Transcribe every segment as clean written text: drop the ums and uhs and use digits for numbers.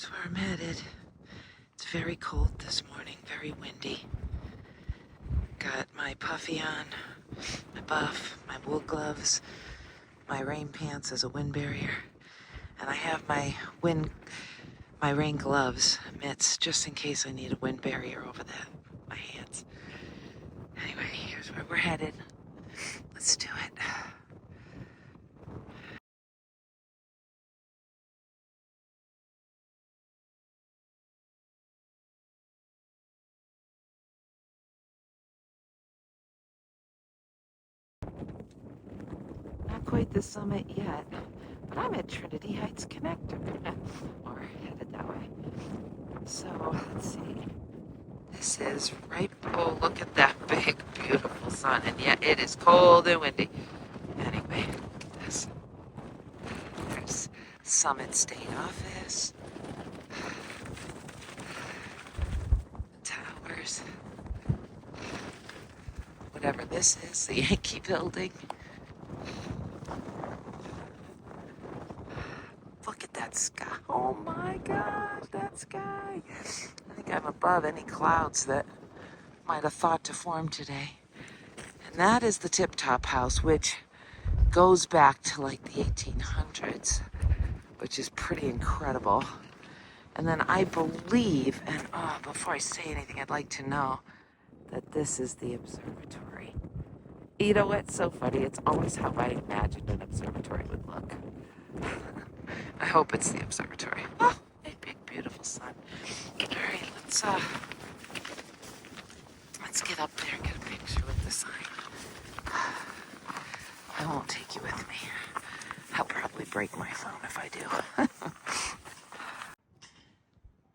That's where I'm headed. It's very cold this morning, very windy. Got my puffy on, my buff, my wool gloves, my rain pants as a wind barrier, and I have my rain gloves, mitts, just in case I need a wind barrier over my hands. Anyway, here's where we're headed. Let's do it. Not quite the summit yet, but I'm at Trinity Heights Connector, or headed that way. So, let's see. This is right, oh, look at that big, beautiful sun. And yet it is cold and windy. Anyway, look at this. There's Summit State Office. Towers. Whatever this is, the Yankee building. Look at that sky. Oh my gosh, that sky. I think I'm above any clouds that might have thought to form today. And that is the Tip Top House, which goes back to like the 1800s, which is pretty incredible. And then I believe, and before I say anything, I'd like to know that this is the observatory. You know, it's so funny. It's always how I imagined an observatory would look. I hope it's the observatory. Oh, a big, beautiful sun. All right, let's get up there and get a picture with the sign. I won't take you with me. I'll probably break my phone if I do.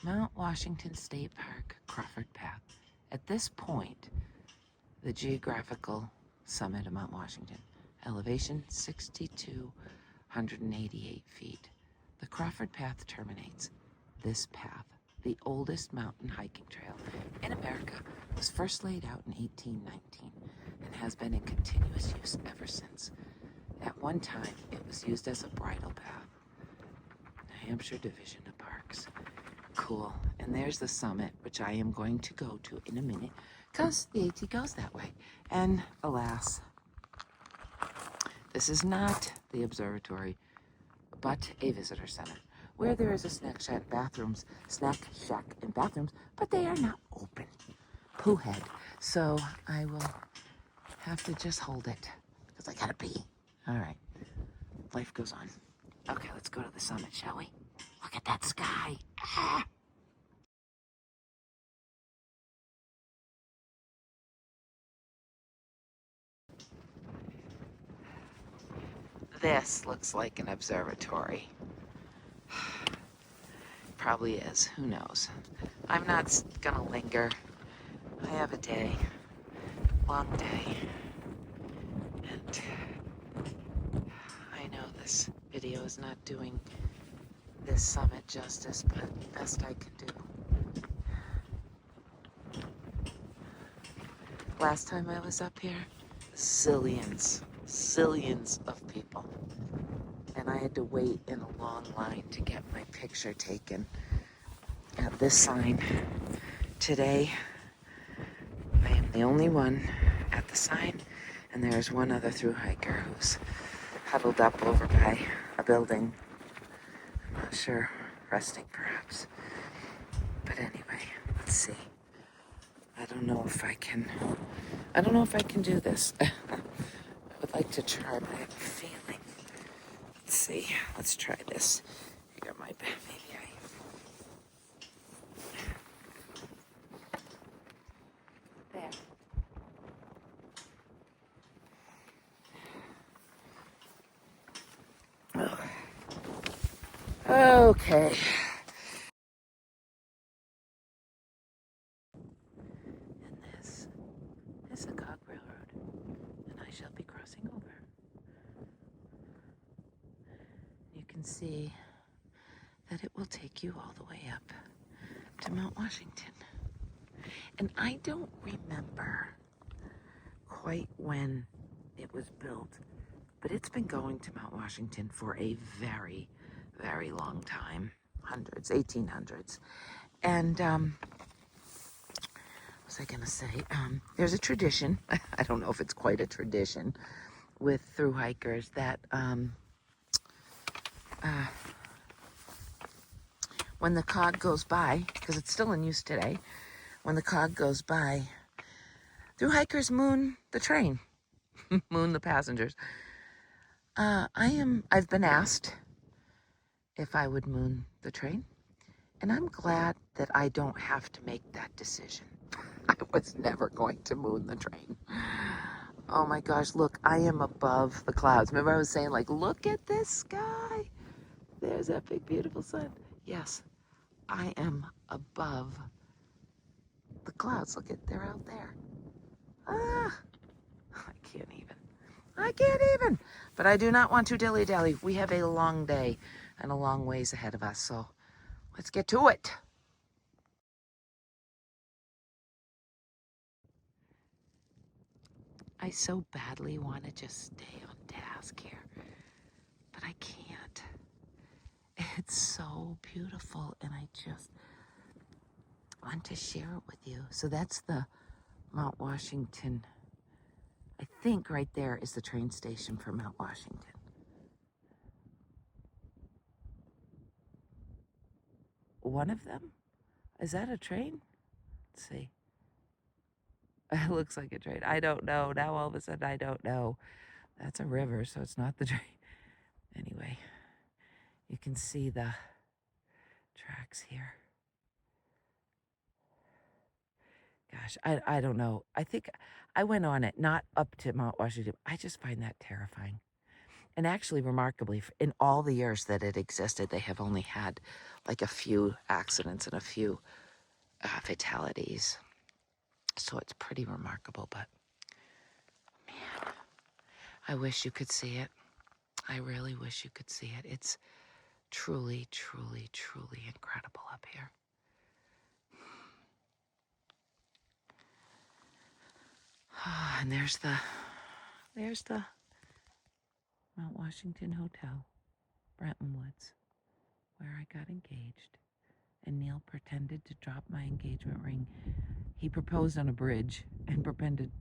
Mount Washington State Park, Crawford Path. At this point, the geographical summit of Mount Washington. Elevation 6,288 feet. The Crawford Path terminates. This path, the oldest mountain hiking trail in America, was first laid out in 1819 and has been in continuous use ever since. At one time, it was used as a bridle path. New Hampshire Division of Parks. Cool. And there's the summit, which I am going to go to in a minute, because the AT goes that way. And alas, this is not the observatory, but a visitor center, where there is a snack shack and bathrooms, but they are not open. Pooh head. So I will have to just hold it, because I gotta pee. All right. Life goes on. Okay, let's go to the summit, shall we? Look at that sky. Ah! This looks like an observatory. Probably is. Who knows? I'm not gonna linger. I have a day. Long day. And I know this video is not doing this summit justice, but best I can do. Last time I was up here, zillions of people. And I had to wait in a long line to get my picture taken at this sign. Today, I am the only one at the sign, and there's one other thru hiker who's huddled up over by a building. I'm not sure, resting perhaps. But anyway, let's see. I don't know if I can do this. I would like to try, but I have a feeling. Let's see. Let's try this. Here, maybe there. Okay. And this is the Cog Railroad, and I shall be crossing over. You can see that it will take you all the way up to Mount Washington. And I don't remember quite when it was built, but it's been going to Mount Washington for a very, very long time. hundreds, 1800s. And what was I going to say? There's a tradition. I don't know if it's quite a tradition with through hikers that when the cog goes by, because it's still in use today, when the cog goes by, through hikers moon the train, moon the passengers. I've been asked if I would moon the train, and I'm glad that I don't have to make that decision. I was never going to moon the train. Oh my gosh, look, I am above the clouds. Remember I was saying, like, look at this sky. There's that big, beautiful sun. Yes, I am above the clouds. Look at, they're out there. Ah, I can't even. But I do not want to dilly-dally. We have a long day and a long ways ahead of us, so let's get to it. I so badly want to just stay on task here, but I can't. It's so beautiful, and I just want to share it with you. So that's the Mount Washington. I think right there is the train station for Mount Washington. One of them? Is that a train? Let's see. It looks like a train. I don't know. Now all of a sudden I don't know. That's a river, so it's not the train. Anyway, you can see the tracks here. Gosh, I don't know. I think I went on it, not up to Mount Washington. I just find that terrifying. And actually, remarkably, in all the years that it existed, they have only had like a few accidents and a few fatalities. So it's pretty remarkable, but man, I wish you could see it. I really wish you could see it. It's truly, truly, truly incredible up here. And there's the Mount Washington Hotel, Brenton Woods, where I got engaged. And Neil pretended to drop my engagement ring. He proposed on a bridge and pretended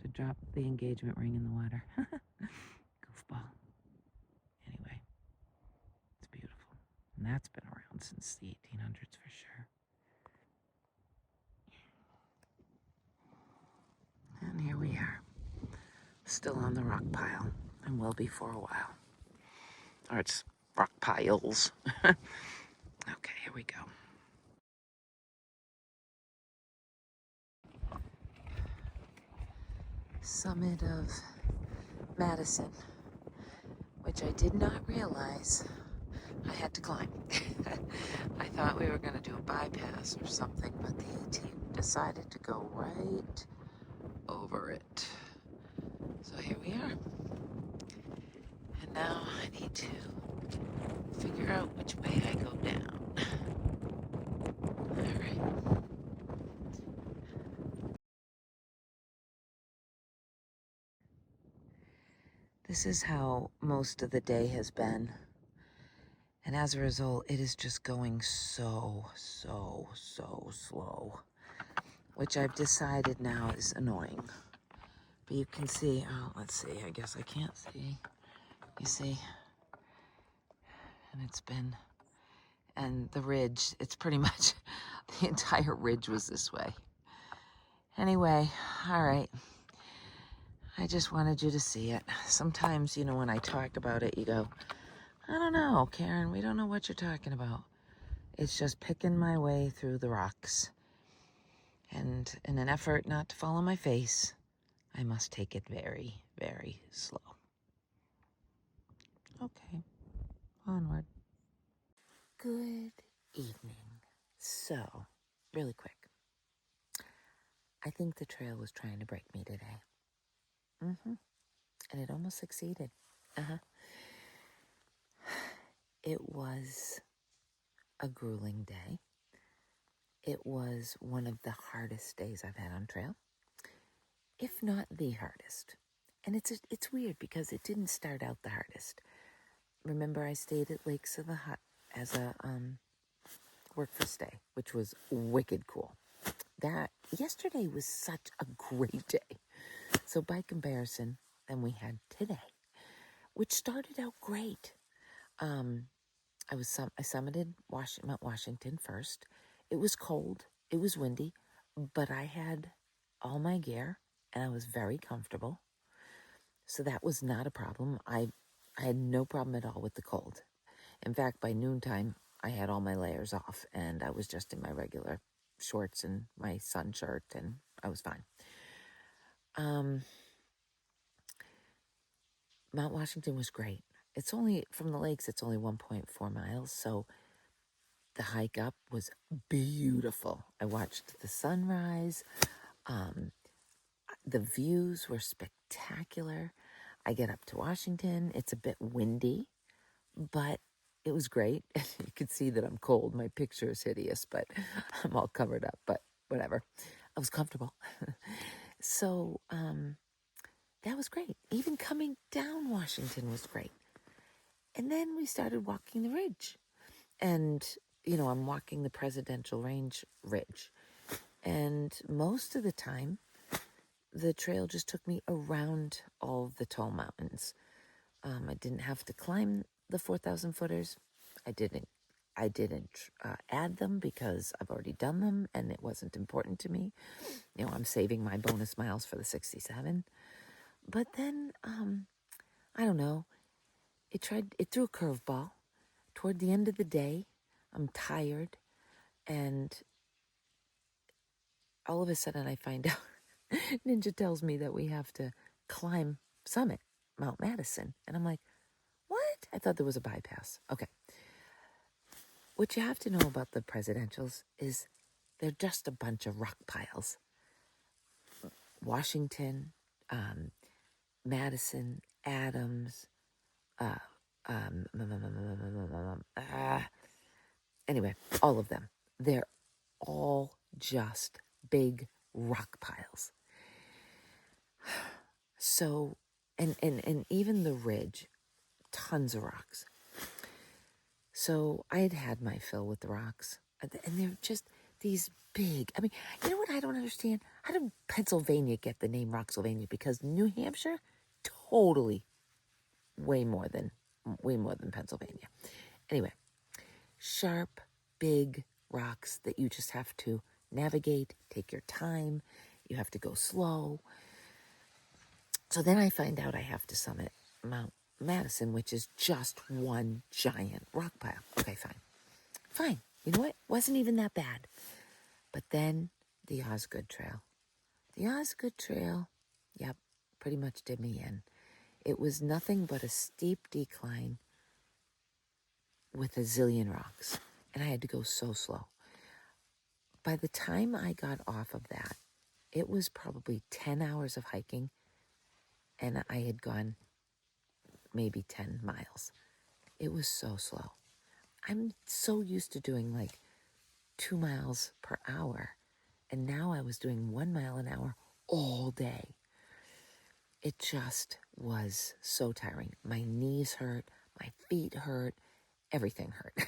to drop the engagement ring in the water. Goofball. Anyway, it's beautiful. And that's been around since the 1800s for sure. And here we are, still on the rock pile, and will be for a while. Or it's rock piles. Okay, here we go. Summit of Madison, which I did not realize I had to climb. I thought we were going to do a bypass or something, but the A-team decided to go right over it. So here we are. And now I need to figure out which way I go down. All right. This is how most of the day has been. And as a result, it is just going so slow, which I've decided now is annoying. But you can see, oh, let's see, I guess I can't see. You see? And it's been, and the ridge, it's pretty much, the entire ridge was this way. Anyway, all right. I just wanted you to see it. Sometimes, you know, when I talk about it, you go, I don't know, Karen, we don't know what you're talking about. It's just picking my way through the rocks. And in an effort not to fall on my face, I must take it very, very slow. Okay, onward. Good evening. So, really quick. I think the trail was trying to break me today. And it almost succeeded. It was a grueling day. It was one of the hardest days I've had on trail, if not the hardest. And it's weird because it didn't start out the hardest. remember I stayed at Lakes of the Hut as a work for stay, which was wicked cool. That yesterday was such a great day. So by comparison, then we had today, which started out great. I summited Mount Washington first. It was cold, it was windy, but I had all my gear and I was very comfortable. So that was not a problem. I had no problem at all with the cold. In fact, by noontime, I had all my layers off and I was just in my regular shorts and my sun shirt and I was fine. Mount Washington was great. It's only, from the lakes, it's only 1.4 miles, so the hike up was beautiful. I watched the sunrise. The views were spectacular. I get up to Washington. It's a bit windy, but it was great. You can see that I'm cold. My picture is hideous, but I'm all covered up, but whatever. I was comfortable. So that was great. Even coming down Washington was great. And then we started walking the ridge. And, I'm walking the Presidential Range Ridge. And most of the time, the trail just took me around all of the tall mountains. I didn't have to climb the 4,000 footers. I didn't add them because I've already done them and it wasn't important to me. I'm saving my bonus miles for the 67. But then, I don't know, it threw a curveball. Toward the end of the day, I'm tired, and all of a sudden I find out, Ninja tells me that we have to climb summit, Mount Madison. And I'm like, what? I thought there was a bypass. Okay. What you have to know about the presidentials is they're just a bunch of rock piles. Washington, Madison, Adams, anyway, all of them. They're all just big rock piles. So, and even the ridge, tons of rocks. So I had my fill with the rocks. And they're just these big, you know what I don't understand? How did Pennsylvania get the name Rocksylvania? Because New Hampshire, totally way more than Pennsylvania. Anyway, sharp, big rocks that you just have to navigate, take your time, you have to go slow. So then I find out I have to summit Mount Madison, which is just one giant rock pile. Okay, fine. You know what? Wasn't even that bad. But then the Osgood Trail. The Osgood Trail, yep, pretty much did me in. It was nothing but a steep decline with a zillion rocks, and I had to go so slow. By the time I got off of that, it was probably 10 hours of hiking, and I had gone maybe 10 miles. It was so slow. I'm so used to doing like 2 miles per hour, and now I was doing 1 mile an hour all day. It just was so tiring. My knees hurt, my feet hurt, everything hurt.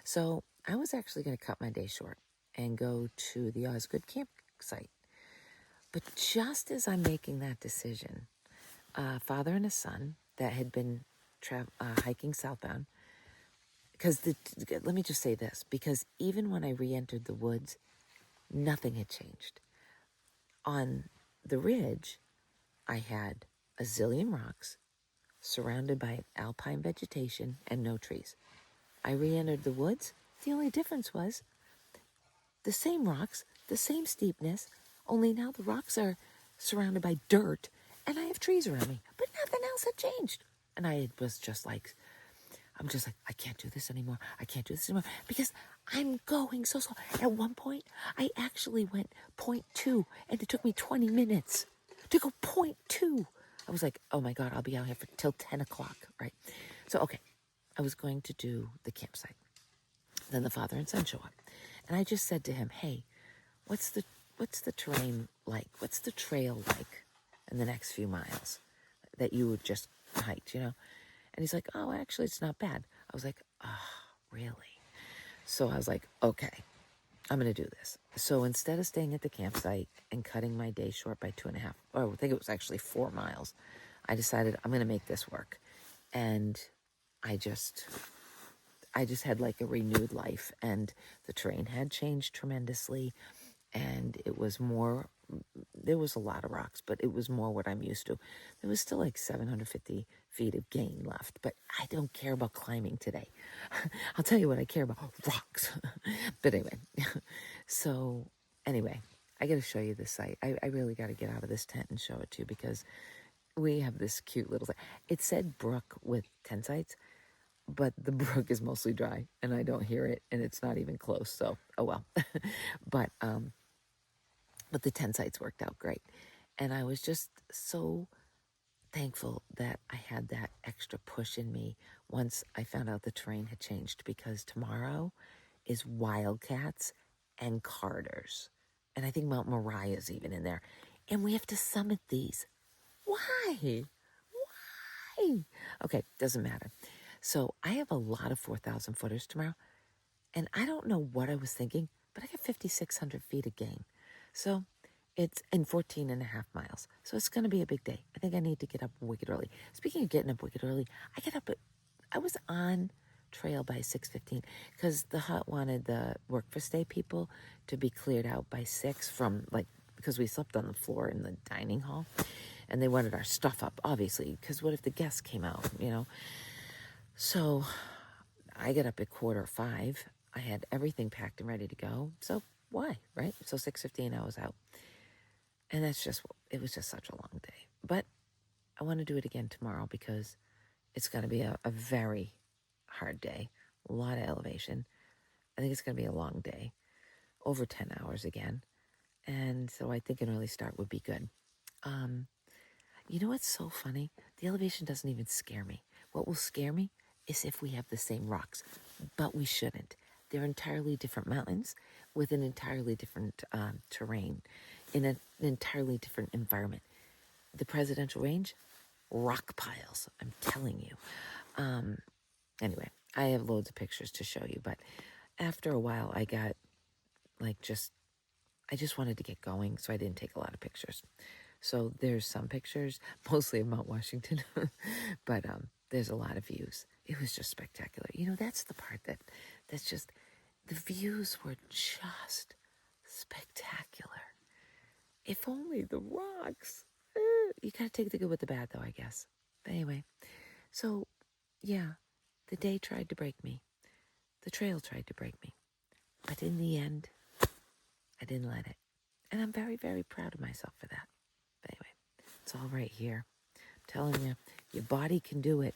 So I was actually going to cut my day short and go to the Osgood campsite. But just as I'm making that decision, a father and a son that had been hiking southbound, because let me just say this, because even when I re-entered the woods, nothing had changed. On the ridge, I had a zillion rocks surrounded by alpine vegetation and no trees. I re-entered the woods. The only difference was the same rocks, the same steepness, only now the rocks are surrounded by dirt and I have trees around me, but nothing else had changed. And I was just like, I can't do this anymore. Because I'm going so slow. At one point, I actually went 0.2 and it took me 20 minutes to go 0.2. I was like, oh my God, I'll be out here till 10 o'clock, right? So, okay, I was going to do the campsite. Then the father and son show up. And I just said to him, hey, what's the terrain like? What's the trail like in the next few miles that you would just hiked, And he's like, oh, actually, it's not bad. I was like, oh, really? So I was like, okay, I'm going to do this. So instead of staying at the campsite and cutting my day short by 2.5, or I think it was actually 4 miles, I decided I'm going to make this work. And I just had like a renewed life, and the terrain had changed tremendously, and it was more, there was a lot of rocks, but it was more what I'm used to. There was still like 750 feet of gain left, but I don't care about climbing today. I'll tell you what I care about, rocks. But anyway, so anyway, I got to show you this site. I really got to get out of this tent and show it to you, because we have this cute little thing. It said brook with 10 sites, but the brook is mostly dry and I don't hear it, and it's not even close. So, oh well. but the 10 sites worked out great. And I was just so thankful that I had that extra push in me once I found out the terrain had changed, because tomorrow is Wildcats and Carters. And I think Mount Moriah's even in there. And we have to summit these. Why? Why? Okay, doesn't matter. So I have a lot of 4,000 footers tomorrow. And I don't know what I was thinking, but I got 5,600 feet of gain. So it's in 14.5 miles. So it's going to be a big day. I think I need to get up wicked early. Speaking of getting up wicked early, I was on trail by 6:15 because the hut wanted the work for stay people to be cleared out by 6 because we slept on the floor in the dining hall, and they wanted our stuff up, obviously, because what if the guests came out, So I got up at 4:45. I had everything packed and ready to go. So why, right? So 6:15 I was out. And it was just such a long day. But I want to do it again tomorrow, because it's going to be a very hard day. A lot of elevation. I think it's going to be a long day. Over 10 hours again. And so I think an early start would be good. You know what's so funny? The elevation doesn't even scare me. What will scare me is if we have the same rocks. But we shouldn't. They're entirely different mountains with an entirely different terrain in an entirely different environment. The Presidential Range, rock piles, I'm telling you. Anyway, I have loads of pictures to show you, but after a while I got I just wanted to get going, so I didn't take a lot of pictures. So there's some pictures, mostly of Mount Washington, but there's a lot of views. It was just spectacular. That's the part that's just, the views were just spectacular. If only the rocks. You gotta take the good with the bad, though, I guess. But anyway, so yeah, the day tried to break me. The trail tried to break me. But in the end, I didn't let it. And I'm very, very proud of myself for that. But anyway, it's all right here. I'm telling you, your body can do it.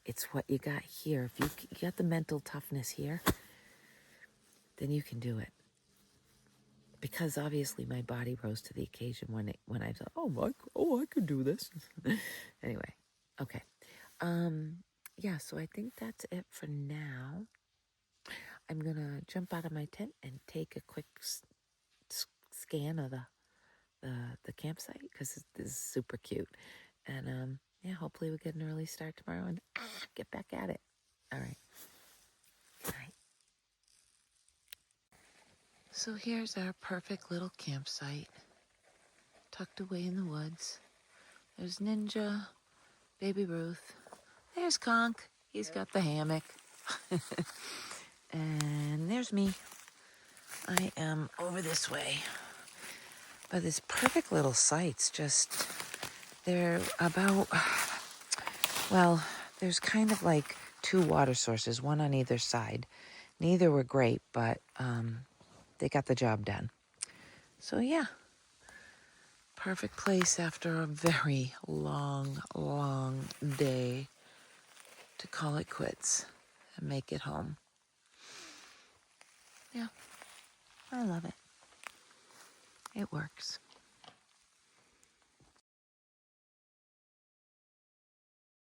It's what you got here. If you got the mental toughness here, then you can do it. Because obviously my body rose to the occasion when I thought, I could do this. Anyway, okay. Yeah, so I think that's it for now. I'm going to jump out of my tent and take a quick scan of the campsite, because this is super cute. And yeah, hopefully we'll get an early start tomorrow and get back at it. All right. Good night. So here's our perfect little campsite, tucked away in the woods. There's Ninja, Baby Ruth. There's Conk. He's got the hammock. And there's me. I am over this way. But this perfect little site's just, they're about, there's kind of like 2 water sources, one on either side. Neither were great, but they got the job done. So yeah, perfect place after a very long, long day to call it quits and make it home. Yeah, I love it. It works.